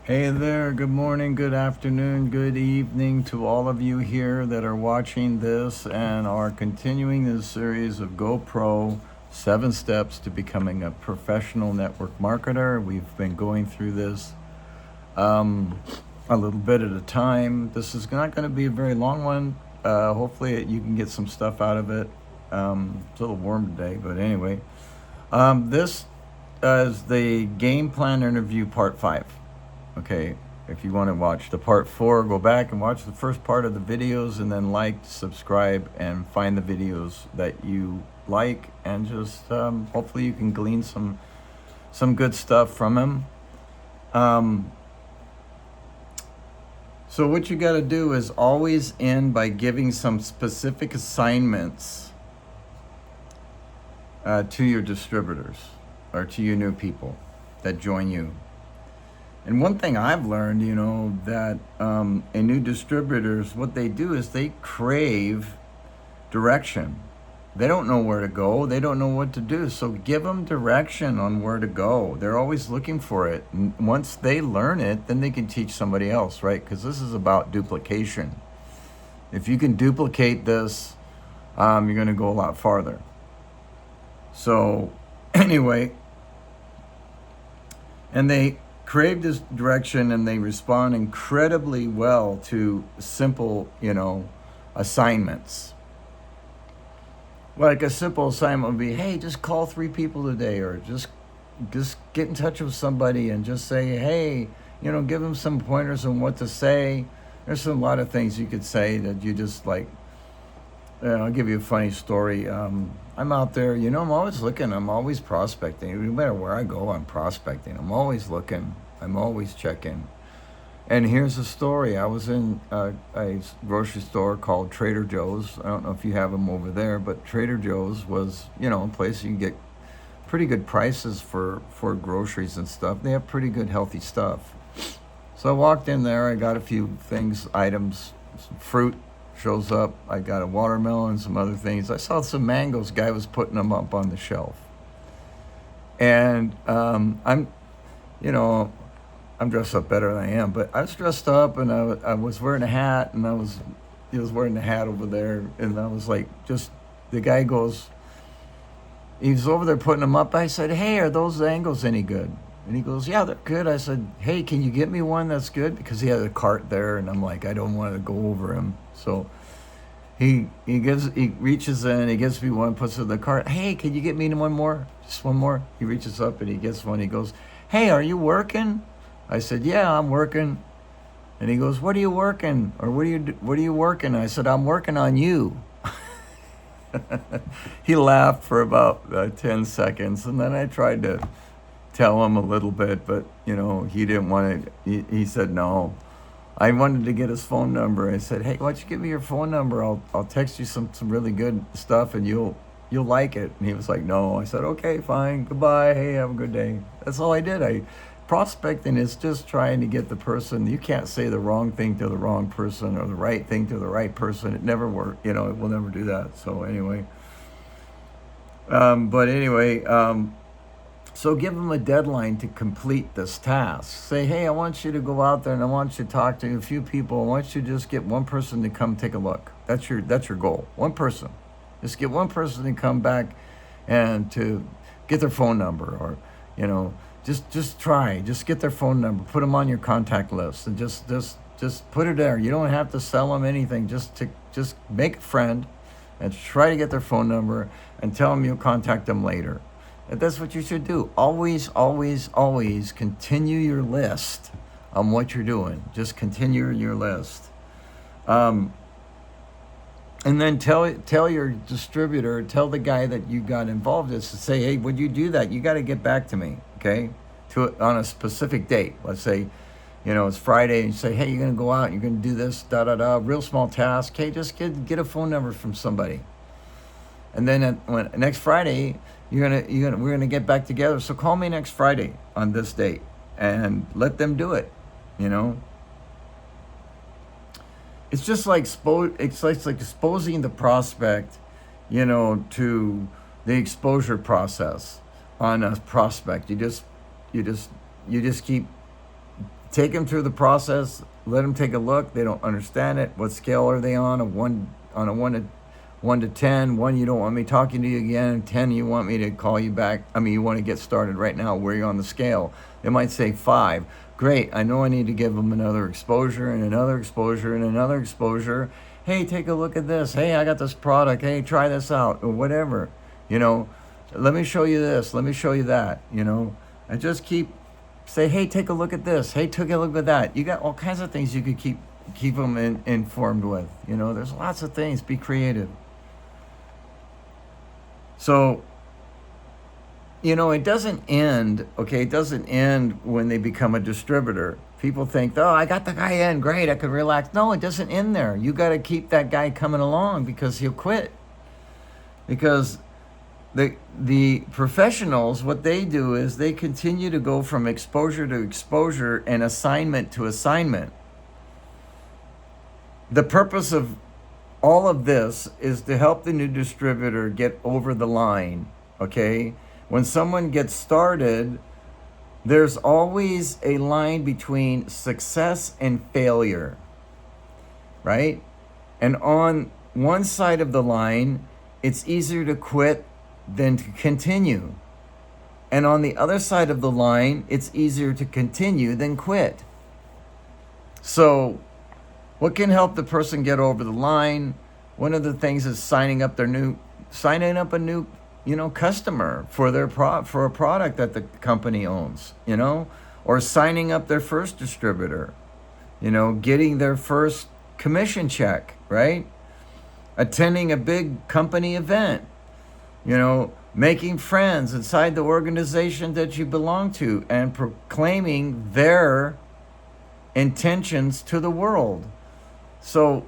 Hey there, good morning, good afternoon, good evening to all of you here that are watching this and are continuing this series of GoPro 7 Steps to Becoming a Professional Network Marketer. We've been going through this a little bit at a time. This is not going to be a very long one. Hopefully you can get some stuff out of it. It's a little warm today, but anyway. This is the game plan interview part 5. Okay, if you want to watch the part 4, go back and watch the first part of the videos and then like, subscribe, and find the videos that you like, and just hopefully you can glean some good stuff from him. So what you got to do is always end by giving some specific assignments to your distributors or to your new people that join you. And one thing I've learned, that in new distributors, what they do is they crave direction. They don't know where to go. They don't know what to do. So give them direction on where to go. They're always looking for it. And once they learn it, then they can teach somebody else, right? Because this is about duplication. If you can duplicate this, you're going to go a lot farther. So anyway, and they crave this direction and they respond incredibly well to simple, assignments. Like a simple assignment would be, hey, just call 3 people today, or just get in touch with somebody and just say, hey, give them some pointers on what to say. There's a lot of things you could say that you just like. I'll give you a funny story. I'm out there, I'm always looking, I'm always prospecting. No matter where I go, I'm prospecting. I'm always looking, I'm always checking. And here's a story. I was in a grocery store called Trader Joe's. I don't know if you have them over there, but Trader Joe's was, a place you can get pretty good prices for groceries and stuff. They have pretty good healthy stuff. So I walked in there, I got a few items, some fruit shows up. I got a watermelon and some other things. I saw some mangoes. Guy was putting them up on the shelf. And I'm dressed up better than I am, but I was dressed up and I was wearing a hat, and he was wearing the hat over there, and I was like, the guy goes, he's over there putting them up. I said, hey, are those angles any good? And he goes, yeah, they're good. I said, hey, can you get me one that's good? Because he had a cart there, and I'm like, I don't want to go over him. So he reaches in, he gives me one, puts it in the cart. Hey, can you get me one more? Just one more. He reaches up and he gets one. He goes, hey, are you working? I said, yeah, I'm working. And he goes, what are you working? Or what are you working? I said, I'm working on you. He laughed for about 10 seconds, and then I tried to tell him a little bit, but he didn't want to. He said no. I wanted to get his phone number. I said, hey, why don't you give me your phone number? I'll text you some really good stuff, and you'll like it. And he was like, no. I said, okay, fine, goodbye, hey, have a good day. That's all I did. Prospecting is just trying to get the person. You can't say the wrong thing to the wrong person or the right thing to the right person. It never works. It will never do that. So anyway, so give them a deadline to complete this task. Say, hey, I want you to go out there and I want you to talk to a few people. I want you to just get one person to come take a look. That's your goal. One person. Just get one person to come back and to get their phone number, or just try. Just get their phone number. Put them on your contact list, and just put it there. You don't have to sell them anything. Just make a friend and try to get their phone number and tell them you'll contact them later. And that's what you should do. Always, always, always continue your list on what you're doing. Just continue your list. And then tell your distributor, tell the guy that you got involved in this, to say, hey, when you do that, you got to get back to me, okay? On a specific date. Let's say, it's Friday, and you say, hey, you're going to go out, you're going to do this, real small task. Hey, just get a phone number from somebody. And then next Friday, we're gonna get back together. So call me next Friday on this date, and let them do it. It's just like exposing the prospect, to the exposure process on a prospect. You just keep Take them through the process. Let them take a look. They don't understand it. What scale are they on? On a 1 to 10. 1, you don't want me talking to you again. 10, you want me to call you back. I mean, you want to get started right now. Where are you on the scale? They might say 5. Great. I know I need to give them another exposure and another exposure and another exposure. Hey, take a look at this. Hey, I got this product. Hey, try this out, or whatever. You know, let me show you this. Let me show you that. You know, I just say, hey, take a look at this. Hey, take a look at that. You got all kinds of things you could keep them informed with. You know, there's lots of things. Be creative. So, you know, it doesn't end, okay? It doesn't end when they become a distributor. People think, oh, I got the guy in, great, I could relax. No, it doesn't end there. You got to keep that guy coming along because he'll quit. Because the professionals, what they do is they continue to go from exposure to exposure and assignment to assignment. The purpose of all of this is to help the new distributor get over the line, okay? When someone gets started, there's always a line between success and failure, right? And on one side of the line, it's easier to quit than to continue. And on the other side of the line, it's easier to continue than quit. So, what can help the person get over the line? One of the things is signing up a new, you know, customer for for a product that the company owns, you know, or signing up their first distributor, you know, getting their first commission check, right? Attending a big company event, you know, making friends inside the organization that you belong to and proclaiming their intentions to the world. So,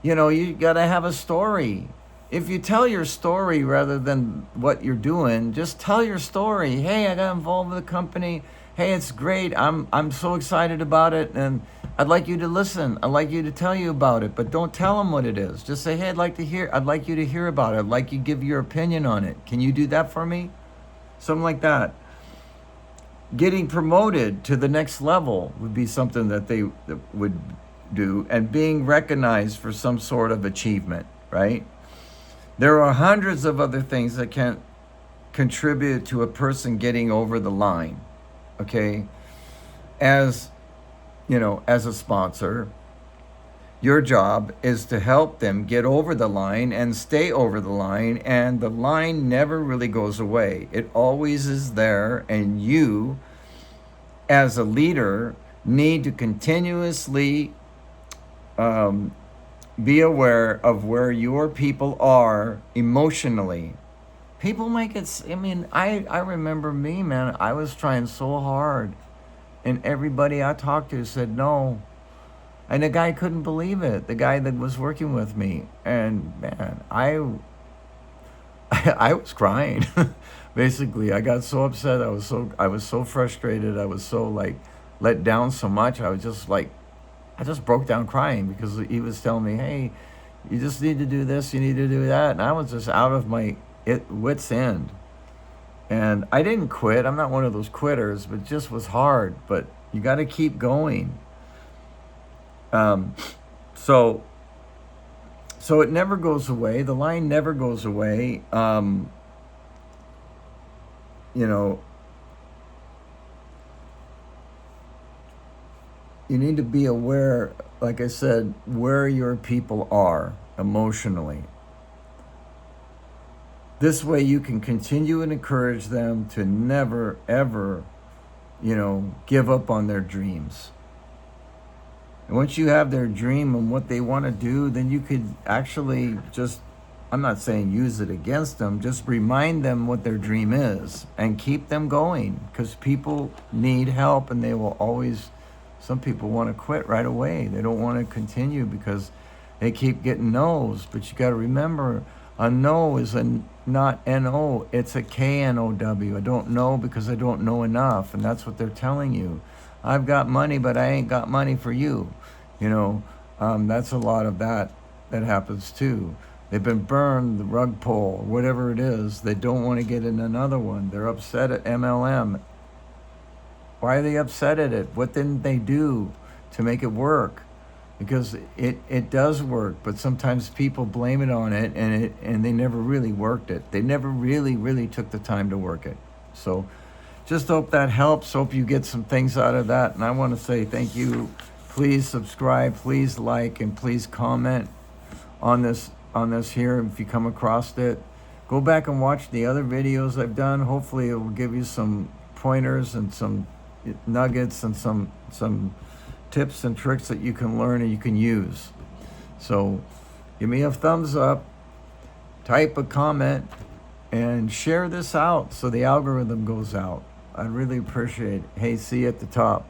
you know, you got to have a story. If you tell your story rather than what you're doing, just tell your story. Hey, I got involved with the company. Hey, it's great. I'm so excited about it, and I'd like you to listen. I'd like you to tell you about it, but don't tell them what it is. Just say, hey, I'd like you to hear about it. I'd like you to give your opinion on it. Can you do that for me? Something like that. Getting promoted to the next level would be something that they would do, and being recognized for some sort of achievement, right? There are hundreds of other things that can contribute to a person getting over the line, okay? As, you know, as a sponsor, your job is to help them get over the line and stay over the line, and the line never really goes away. It always is there, and you, as a leader, need to continuously be aware of where your people are emotionally. People make it, I mean, I remember me, man, I was trying so hard, and everybody I talked to said no. And the guy couldn't believe it, the guy that was working with me. And man, I was crying. Basically, I got so upset. I was so frustrated. I was so like let down so much. I just broke down crying because he was telling me, hey, you just need to do this, you need to do that. And I was just out of my wit's end. And I didn't quit. I'm not one of those quitters, but it just was hard. But you got to keep going. So it never goes away. The line never goes away. You know, you need to be aware, like I said, where your people are emotionally. This way you can continue and encourage them to never, ever, you know, give up on their dreams. And once you have their dream and what they want to do, then you could actually just, I'm not saying use it against them, just remind them what their dream is and keep them going, because people need help, and they will always, some people want to quit right away. They don't want to continue because they keep getting no's. But you got to remember, a no is not N-O, it's a K-N-O-W. I don't know because I don't know enough, and that's what they're telling you. I've got money, but I ain't got money for you. You know, that's a lot of that happens too. They've been burned, the rug pull, whatever it is. They don't want to get in another one. They're upset at MLM Why are they upset at it? What didn't they do to make it work? Because it does work, but sometimes people blame it on it, and they never really worked it. They never really took the time to work it. So just hope that helps. Hope you get some things out of that. And I want to say thank you. Please subscribe, please like, and please comment on this here. If you come across it, go back and watch the other videos I've done. Hopefully it will give you some pointers and some nuggets and some tips and tricks that you can learn and you can use. So give me a thumbs up, type a comment, and share this out so the algorithm goes out. I'd really appreciate it. Hey, see you at the top.